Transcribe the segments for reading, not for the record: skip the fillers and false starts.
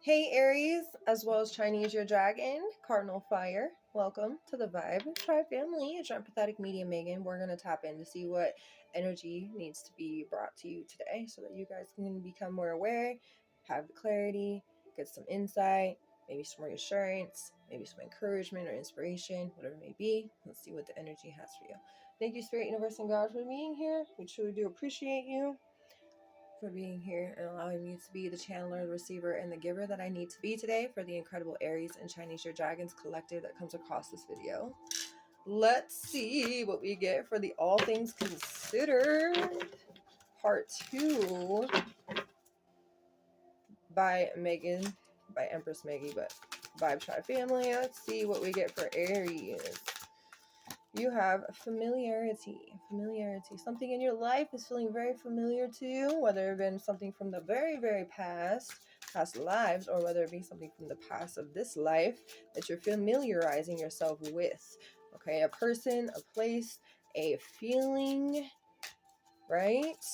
Hey Aries, as well as Chinese your dragon, Cardinal Fire. Welcome to the Vibe Tribe family. It's your empathetic medium Megan. We're going to tap in to see what energy needs to be brought to you today so that you guys can become more aware, have the clarity, get some insight, maybe some reassurance, maybe some encouragement or inspiration, whatever it may be. Let's see what the energy has for you. Thank you, Spirit, Universe, and God for being here. We truly do appreciate you for being here and allowing me to be the channeler, the receiver, and the giver that I need to be today for the incredible Aries and Chinese Your Dragons collective that comes across this video. Let's see what we get for the All Things Considered Part 2 by Megan, by Empress Meggy, but Vibe Tribe family. Let's see what we get for Aries. You have familiarity. Something in your life is feeling very familiar to you, whether it been something from the very, very past lives, or whether it be something from the past of this life that you're familiarizing yourself with. Okay, a person, a place, a feeling, right?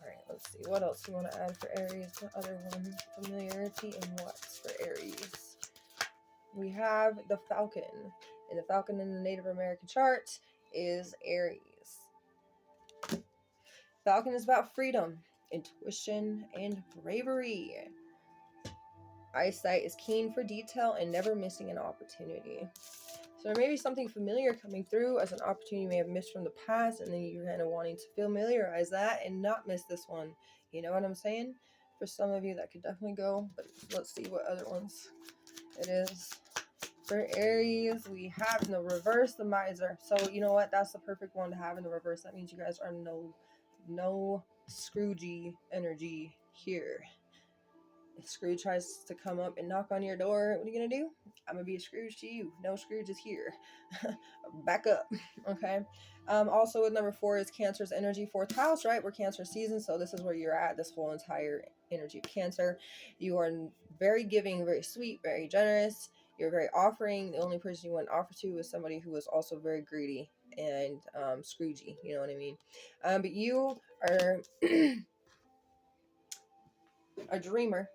All right, let's see. What else do you want to add for Aries? The other one, familiarity and what for Aries? We have the Falcon. And the Falcon in the Native American chart is Aries. Falcon is about freedom, intuition, and bravery. Eyesight is keen for detail and never missing an opportunity. So there may be something familiar coming through as an opportunity you may have missed from the past, and then you're kind of wanting to familiarize that and not miss this one. You know what I'm saying? For some of you, that could definitely go, but let's see what other ones it is. For Aries, we have in the reverse the miser. So you know what? That's the perfect one to have in the reverse. That means you guys are no Scroogey energy here. If Scrooge tries to come up and knock on your door, what are you gonna do? I'm gonna be a Scrooge to you. No Scrooge is here. Back up. Okay. Also with number 4 is Cancer's energy, 4th house, right? We're Cancer season, so this is where you're at. This whole entire energy of Cancer. You are very giving, very sweet, very generous. You're very offering. The only person you wouldn't offer to is somebody who is also very greedy and Scroogey. You know what I mean? But you are a dreamer.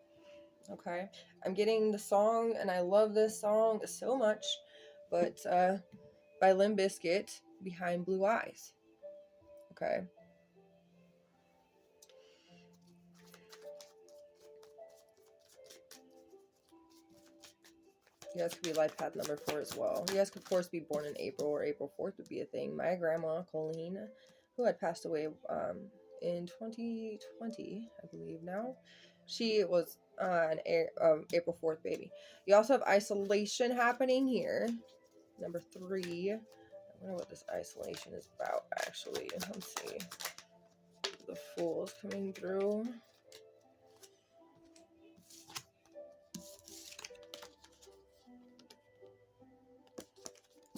Okay, I'm getting the song, and I love this song so much, but by Limp Bizkit, Behind Blue Eyes. Okay. You guys could be life path number 4 as well. You guys could, of course, be born in April, or April 4th would be a thing. My grandma, Colleen, who had passed away in 2020, I believe now, she was an April 4th baby. You also have isolation happening here. Number 3. I wonder what this isolation is about, actually. Let's see. The Fool is coming through.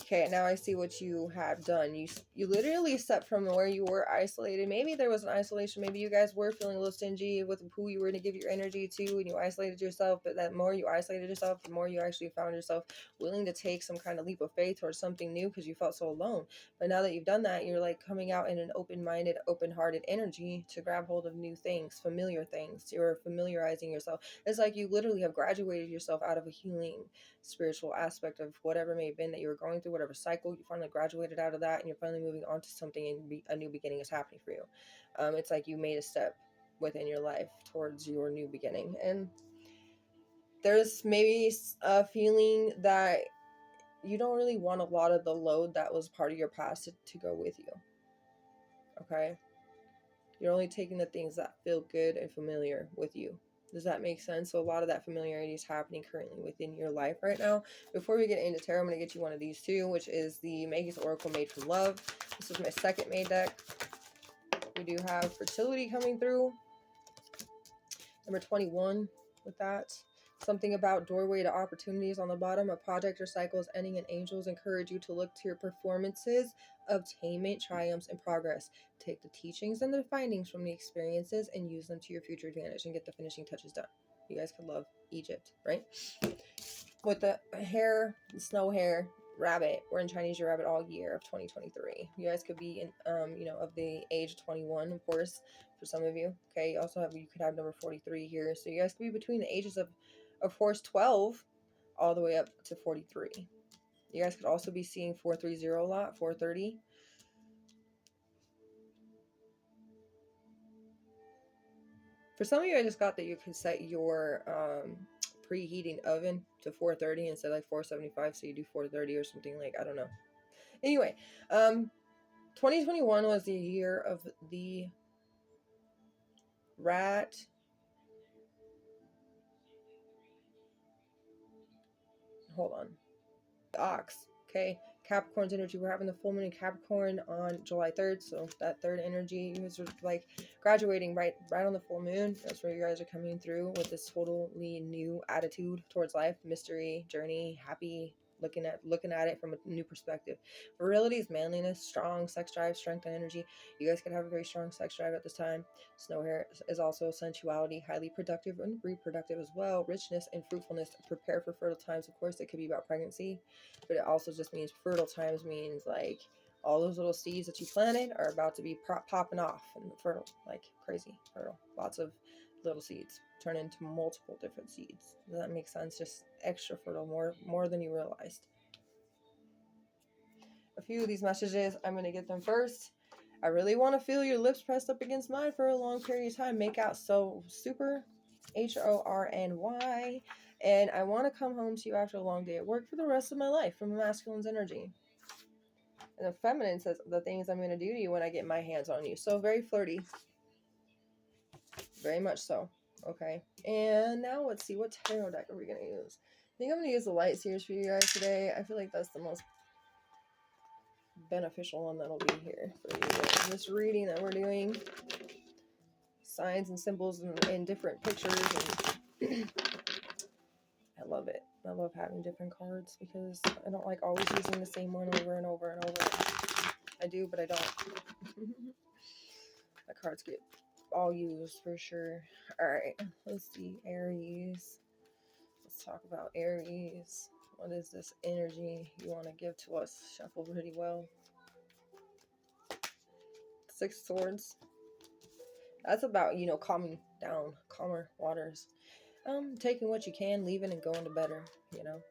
Okay, now I see what you have done. You literally stepped from where you were isolated. Maybe there was an isolation. Maybe you guys were feeling a little stingy with who you were going to give your energy to, and you isolated yourself. But that more you isolated yourself, the more you actually found yourself willing to take some kind of leap of faith towards something new because you felt so alone. But now that you've done that, you're like coming out in an open-minded, open-hearted energy to grab hold of new things, familiar things. You're familiarizing yourself. It's like you literally have graduated yourself out of a healing spiritual aspect of whatever may have been that you were going through, whatever cycle. You finally graduated out of that, and you're finally moving on to something, and a new beginning is happening for you. It's like you made a step within your life towards your new beginning, and there's maybe a feeling that you don't really want a lot of the load that was part of your past to go with you. Okay, you're only taking the things that feel good and familiar with you. Does that make sense? So a lot of that familiarity is happening currently within your life right now. Before we get into tarot, I'm going to get you one of these too, which is the Meggy's Oracle Made from Love. This is my second made deck. We do have fertility coming through. Number 21 with that. Something about doorway to opportunities on the bottom. A project or cycle is ending, and angels encourage you to look to your performances, obtainment, triumphs, and progress. Take the teachings and the findings from the experiences and use them to your future advantage and get the finishing touches done. You guys could love Egypt, right? With the hair, the snow hair, Rabbit. We're in Chinese Year Rabbit all year of 2023. You guys could be in, you know, of the age of 21, of course, for some of you. Okay, you also have, you could have number 43 here. So you guys could be between the ages of course, 12 all the way up to 43. You guys could also be seeing 430 a lot, 430. For some of you, I just got that you can set your preheating oven to 430 instead of like 475, so you do 430 or something, like, I don't know. Anyway, 2021 was the year of the rat. Hold on. The ox. Okay. Capricorn's energy. We're having the full moon in Capricorn on July 3rd. So that third energy, you guys are like graduating right on the full moon. That's where you guys are coming through with this totally new attitude towards life, mystery, journey, happy, looking at it from a new perspective. Virility is manliness, strong sex drive, strength, and energy. You guys could have a very strong sex drive at this time. Snow hair is also sensuality, highly productive and reproductive as well. Richness and fruitfulness. Prepare for fertile times. Of course, it could be about pregnancy, but it also just means fertile times means like all those little seeds that you planted are about to be popping off and fertile, like crazy fertile. Lots of little seeds turn into multiple different seeds. Does that make sense? Just extra fertile, more than you realized. A few of these messages, I'm going to get them first. I really want to feel your lips pressed up against mine for a long period of time. Make out so super, HORNY. And I want to come home to you after a long day at work for the rest of my life, from a masculine's energy. And the feminine says the things I'm going to do to you when I get my hands on you. So very flirty. Very much so. Okay. And now let's see, what tarot deck are we going to use? I think I'm going to use the Light Seers for you guys today. I feel like that's the most beneficial one that'll be here for you. This reading that we're doing, signs and symbols and different pictures, and I love it. I love having different cards because I don't like always using the same one over and over and over. I do, but I don't. My cards get all used for sure. Alright, let's see. Aries. Let's talk about Aries. What is this energy you want to give to us? Shuffle pretty well. Six of Swords. That's about, you know, calming down, calmer waters. Taking what you can, leaving and going to better, you know.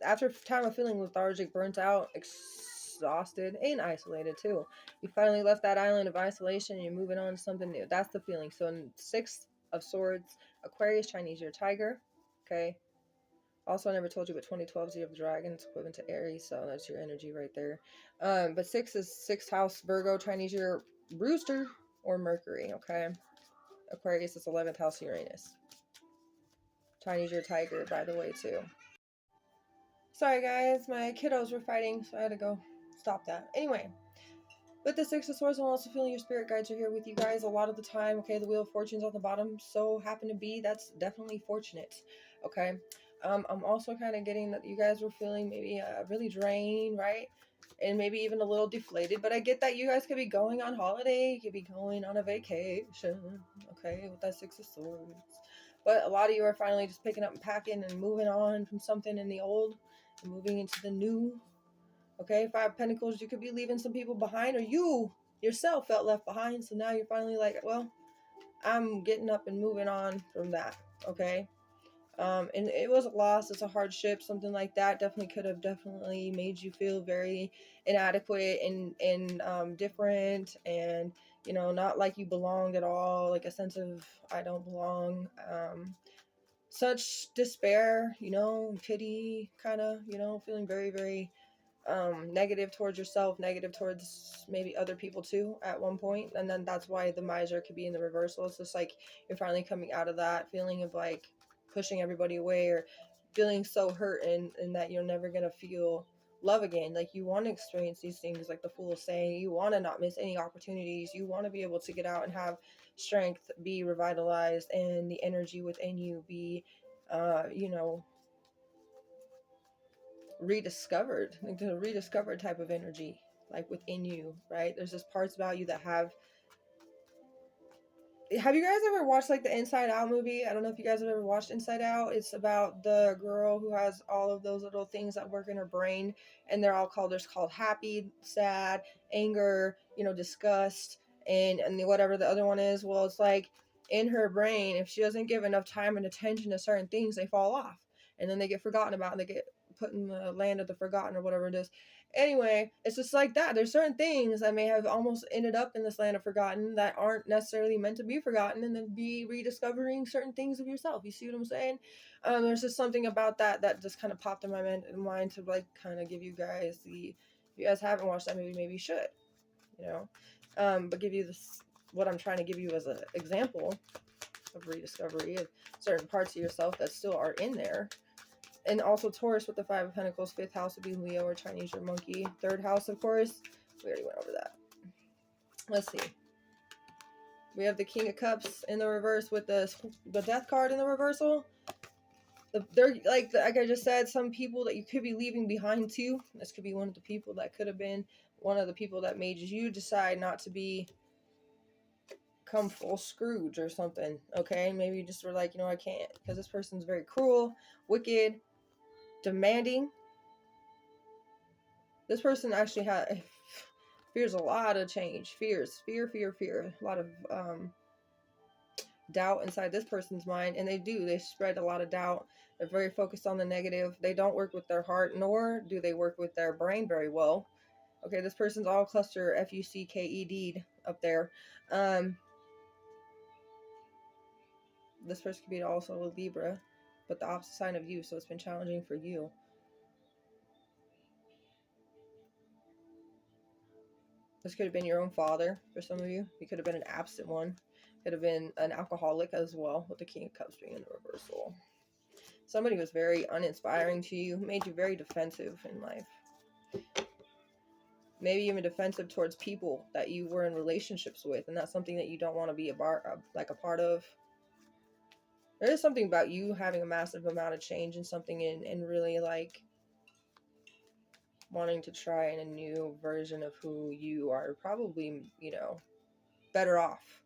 After a time of feeling lethargic, burnt out, exhausted, and isolated too, you finally left that island of isolation and you're moving on to something new. That's the feeling. So in Six of Swords, Aquarius, Chinese Year Tiger. Okay. Also, I never told you, but 2012 is the year of the dragon. It's equivalent to Aries, so that's your energy right there. But 6 is 6th house, Virgo, Chinese Year Rooster, or Mercury. Okay. Aquarius is 11th house, Uranus. Chinese Year Tiger, by the way, too. Sorry, guys. My kiddos were fighting, so I had to go stop that. Anyway, with the Six of Swords, I'm also feeling your spirit guides are here with you guys a lot of the time. Okay, the Wheel of Fortune's on the bottom. So happen to be, that's definitely fortunate. Okay. I'm also kind of getting that you guys were feeling maybe really drained, right? And maybe even a little deflated. But I get that you guys could be going on holiday. You could be going on a vacation. Okay, with that Six of Swords. But a lot of you are finally just picking up and packing and moving on from something in the old and moving into the new. Okay, Five of Pentacles, you could be leaving some people behind, or you yourself felt left behind. So now you're finally like, well, I'm getting up and moving on from that. Okay. And it was a loss, it's a hardship, something like that definitely could have definitely made you feel very inadequate and different, and you know, not like you belonged at all, like a sense of I don't belong, such despair, you know, pity, kind of, you know, feeling very, very negative towards yourself, negative towards maybe other people too at one point. And then that's why the Miser could be in the reversal. It's just like you're finally coming out of that feeling of like pushing everybody away, or feeling so hurt and that you're never gonna feel love again. Like you want to experience these things, like the Fool is saying, you want to not miss any opportunities, you want to be able to get out and have strength, be revitalized, and the energy within you be you know, rediscovered, like the rediscovered type of energy, like within you, right? There's just parts about you that have have you guys ever watched like the Inside Out movie? I don't know if you guys have ever watched Inside Out. It's about the girl who has all of those little things that work in her brain, and they're all called, there's called happy, sad, anger, disgust, and whatever the other one is. Well, it's like in her brain, if she doesn't give enough time and attention to certain things, they fall off, and then they get forgotten about, and they get put in the land of the forgotten, or whatever it is. Anyway, it's just like that. There's certain things that may have almost ended up in this land of forgotten that aren't necessarily meant to be forgotten, and then be rediscovering certain things of yourself. You see what I'm saying? There's just something about that just kind of popped in my mind to like kind of give you guys if you guys haven't watched that movie, maybe you should, but give you this, what I'm trying to give you as an example of rediscovery of certain parts of yourself that still are in there. And also Taurus with the 5 of Pentacles. 5th house would be Leo or Chinese or monkey. 3rd house, of course. We already went over that. Let's see. We have the King of Cups in the reverse with the Death card in the reversal. They're like I just said, some people that you could be leaving behind too. This could be one of the people that could have been one of the people that made you decide not to become full Scrooge or something. Okay, maybe you just were like, I can't, because this person's very cruel, wicked, demanding. This person actually fears a lot of change. Fear. A lot of doubt inside this person's mind, and they spread a lot of doubt. They're very focused on the negative. They don't work with their heart, nor do they work with their brain very well. Okay, this person's all cluster FUCKED up there. This person could be also a Libra, but the opposite sign of you, so it's been challenging for you. This could have been your own father for some of you. He could have been an absent one. Could have been an alcoholic as well, with the King of Cups being in the reversal. Somebody was very uninspiring to you, made you very defensive in life. Maybe even defensive towards people that you were in relationships with, and that's something that you don't want to be a part of. There is something about you having a massive amount of change and something and really like wanting to try in a new version of who you are probably, better off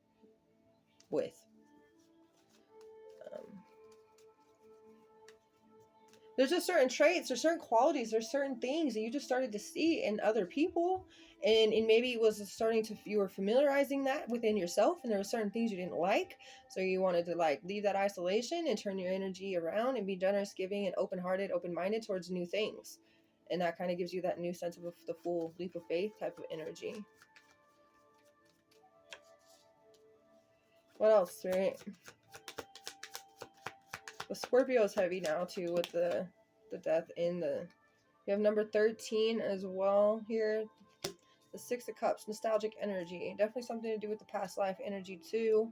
with. There's just certain traits, there's certain qualities, there's certain things that you just started to see in other people, and maybe it was you were familiarizing that within yourself, and there were certain things you didn't like, so you wanted to like leave that isolation and turn your energy around and be generous, giving, and open-hearted, open-minded towards new things. And that kind of gives you that new sense of the full leap of faith type of energy. What else, right? The Scorpio is heavy now too, with the death in the... You have number 13 as well here. The 6 of Cups, nostalgic energy. Definitely something to do with the past life energy too.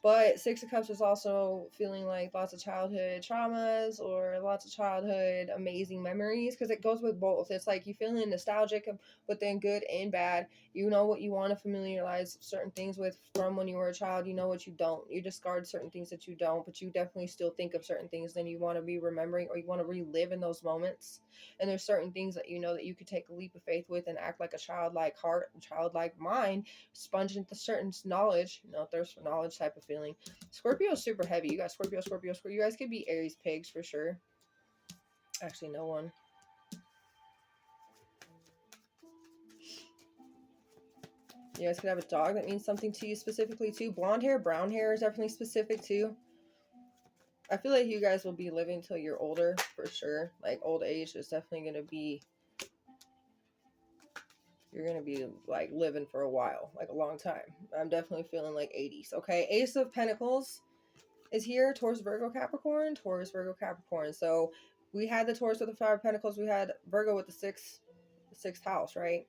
But 6 of Cups is also feeling like lots of childhood traumas or lots of childhood amazing memories, because it goes with both. It's like you feeling nostalgic, but then good and bad. You know what you want to familiarize certain things with from when you were a child. You know what you don't. You discard certain things that you don't, but you definitely still think of certain things then you want to be remembering, or you want to relive in those moments. And there's certain things that you know that you could take a leap of faith with and act like a childlike heart, childlike mind, sponge into certain knowledge, thirst for knowledge type of feeling. Scorpio is super heavy. You got Scorpio. You guys could be Aries pigs for sure. Actually, no one. You guys could have a dog that means something to you specifically too. Blonde hair, brown hair is definitely specific too. I feel like you guys will be living till you're older for sure. Like old age is definitely going to be... You're going to be like living for a while, like a long time. I'm definitely feeling like 80s. Okay, Ace of Pentacles is here. Taurus, Virgo, Capricorn. Taurus, Virgo, Capricorn. So we had the Taurus with the 5 of Pentacles. We had Virgo with the sixth house, right?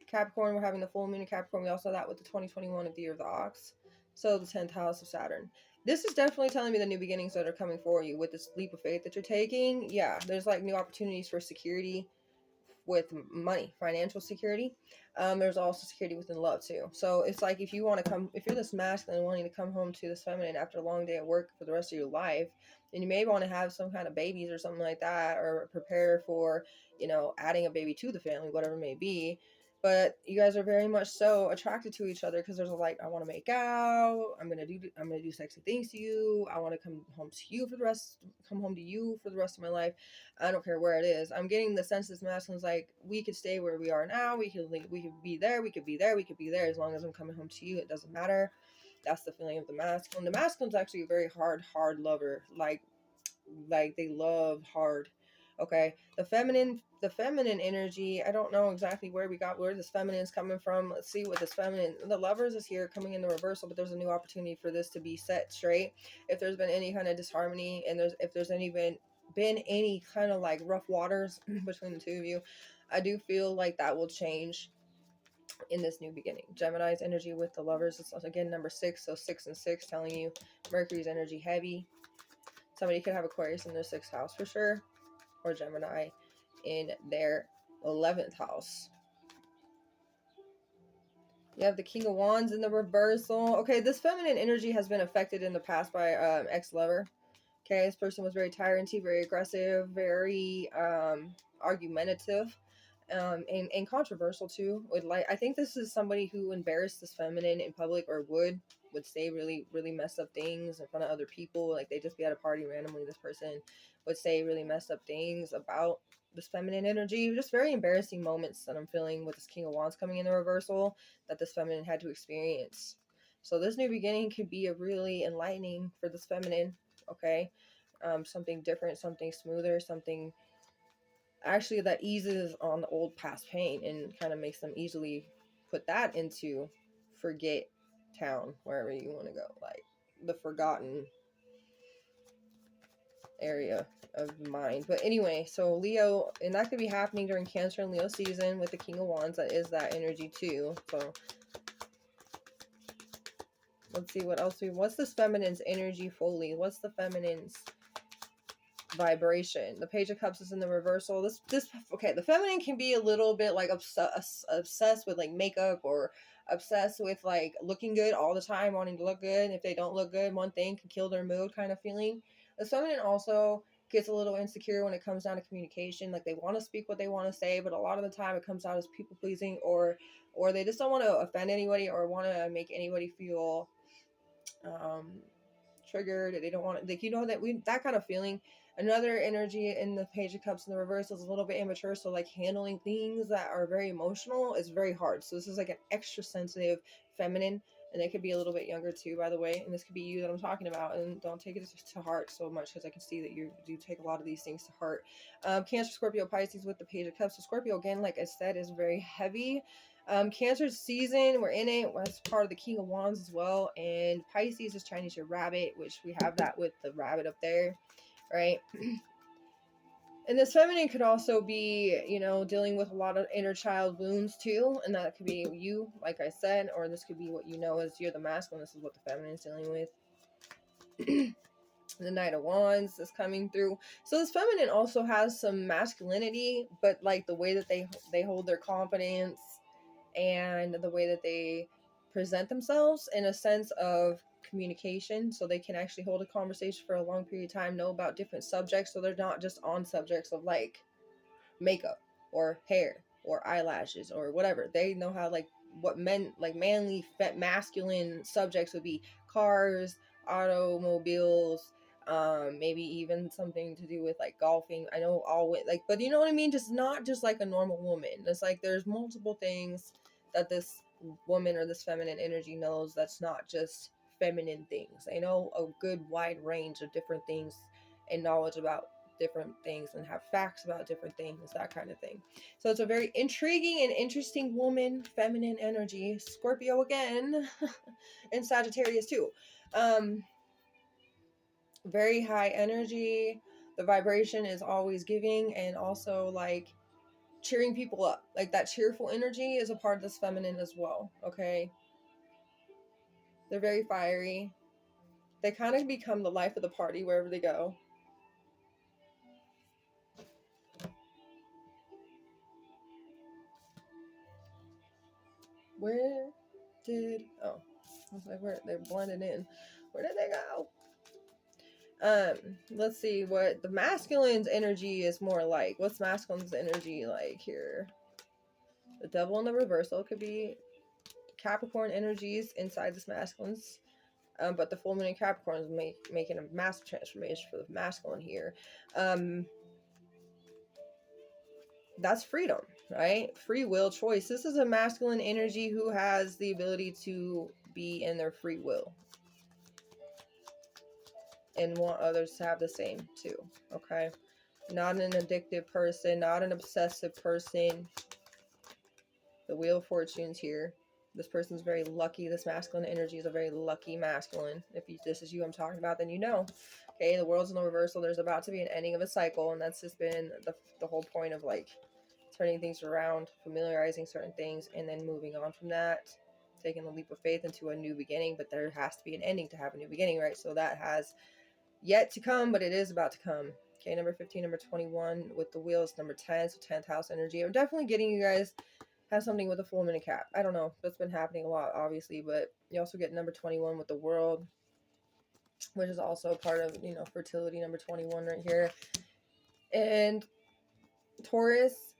Capricorn, we're having the full moon in Capricorn. We also had that with the 2021 of the year of the ox. So the 10th house of Saturn. This is definitely telling me the new beginnings that are coming for you with this leap of faith that you're taking. Yeah, there's like new opportunities for security with money, financial security. There's also security within love too. So it's like if you're this masculine wanting to come home to this feminine after a long day at work for the rest of your life, then you may want to have some kind of babies or something like that, or prepare for, adding a baby to the family, whatever it may be. but you guys are very much so attracted to each other because there's a like, I want to make out, I'm gonna do sexy things to you, I want to come home to you for the rest of my life. I don't care where it is. I'm getting the sense this masculine's like, we could stay where we are now, we could be there, we could be there, as long as I'm coming home to you, it doesn't matter. That's the feeling of the masculine. The masculine's actually a very hard lover. Like they love hard. Okay. The feminine energy, I don't know exactly where this feminine is coming from. Let's see what this feminine, the lovers is here coming in the reversal, but there's a new opportunity for this to be set straight. If there's been any kind of disharmony, and if there's been any kind of like rough waters between the two of you, I do feel like that will change in this new beginning. Gemini's energy with the lovers is again number 6, so 6 and 6 telling you Mercury's energy heavy. Somebody could have Aquarius in their 6th house for sure, or Gemini in their 11th house. You have the King of Wands in the reversal. Okay, this feminine energy has been affected in the past by ex-lover. Okay, this person was very tyrant-y, very aggressive, very argumentative, and controversial too. I think this is somebody who embarrassed this feminine in public, or would say really, really messed up things in front of other people. Like they just be at a party randomly, this person would say really messed up things about this feminine energy. Just very embarrassing moments that I'm feeling with this King of Wands coming in the reversal that this feminine had to experience. So this new beginning could be a really enlightening for this feminine. Okay, something different, something smoother, something actually that eases on the old past pain and kind of makes them easily put that into forget town, wherever you want to go, like the forgotten area of the mind. But anyway, so Leo, and that could be happening during Cancer and Leo season with the King of Wands. That is that energy too. So let's see what else what's this feminine's energy fully? What's the feminine's vibration? The Page of Cups is in the reversal. This okay, the feminine can be a little bit like obsessed with like makeup, or obsessed with like looking good all the time, wanting to look good. If they don't look good, one thing can kill their mood kind of feeling. The feminine also gets a little insecure when it comes down to communication. Like they want to speak what they want to say, but a lot of the time it comes out as people pleasing, or they just don't want to offend anybody or want to make anybody feel triggered. They don't want to, like, that kind of feeling. Another energy in the Page of Cups in the reverse is a little bit immature, so like handling things that are very emotional is very hard. So this is like an extra sensitive feminine, and they could be a little bit younger too, by the way, and this could be you that I'm talking about. And don't take it to heart so much, because I can see that you do take a lot of these things to heart. Cancer, Scorpio, Pisces with the Page of Cups. So Scorpio, again, like I said, is very heavy. Cancer season, we're in it. That's part of the King of Wands as well. And Pisces is Chinese your rabbit, which we have that with the rabbit up there, right? And this feminine could also be, dealing with a lot of inner child wounds too. And that could be you, like I said, or this could be what you know as you're the masculine. This is what the feminine is dealing with. The Knight of Wands is coming through. So this feminine also has some masculinity, but like the way that they hold their confidence and the way that they present themselves in a sense of communication, so they can actually hold a conversation for a long period of time, know about different subjects, so they're not just on subjects of like makeup or hair or eyelashes or whatever. They know how, like, what men, like manly masculine subjects would be: cars, automobiles, maybe even something to do with like golfing. I know like, but you know what I mean, just not just like a normal woman. It's like there's multiple things that this woman or this feminine energy knows, that's not just feminine things. They know a good wide range of different things and knowledge about different things, and have facts about different things, that kind of thing. So it's a very intriguing and interesting woman, feminine energy. Scorpio again, and Sagittarius too. Very high energy. The vibration is always giving, and also like cheering people up. Like that cheerful energy is a part of this feminine as well. Okay, they're very fiery. They kind of become the life of the party wherever they go. Where did, I was like, where they're blending in. Where did they go? Let's see what the masculine's energy is more like. What's masculine's energy like here? The devil in the reversal could be Capricorn energies inside this masculine's. But the full moon in Capricorn is making a massive transformation for the masculine here. That's freedom, right? Free will, choice. This is a masculine energy who has the ability to be in their free will and want others to have the same too. Okay, not an addictive person, not an obsessive person. The Wheel of Fortune's here. This person's very lucky. This masculine energy is a very lucky masculine. If this is you I'm talking about, then you know. Okay, the world's in the reversal. There's about to be an ending of a cycle, and that's just been the whole point of like turning things around, familiarizing certain things, and then moving on from that, taking a leap of faith into a new beginning. But there has to be an ending to have a new beginning, right? So that has yet to come, but it is about to come. Okay, number 15, number 21 with the wheels, number 10, so 10th house energy. I'm definitely getting you guys have something with a full moon Cap. I don't know. That's been happening a lot, obviously, but you also get number 21 with the world, which is also part of, you know, fertility, number 21 right here. And Taurus,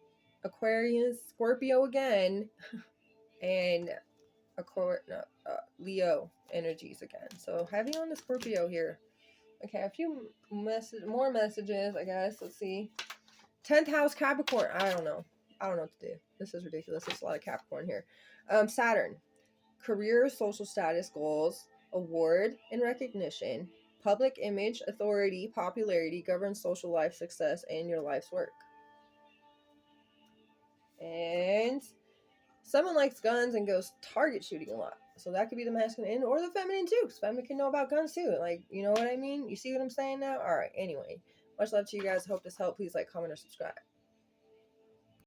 Aquarius, Scorpio again, and Leo energies again. So heavy on the Scorpio here. Okay, a few more messages, I guess. Let's see. 10th house Capricorn. I don't know what to do. This is ridiculous. There's a lot of Capricorn here. Saturn. Career, social status, goals, award and recognition, public image, authority, popularity, governs social life, success, and your life's work. And someone likes guns and goes target shooting a lot. So that could be the masculine or the feminine too, because feminine can know about guns too. Like, you know what I mean? You see what I'm saying now? All right. Anyway, much love to you guys. Hope this helped. Please like, comment, or subscribe.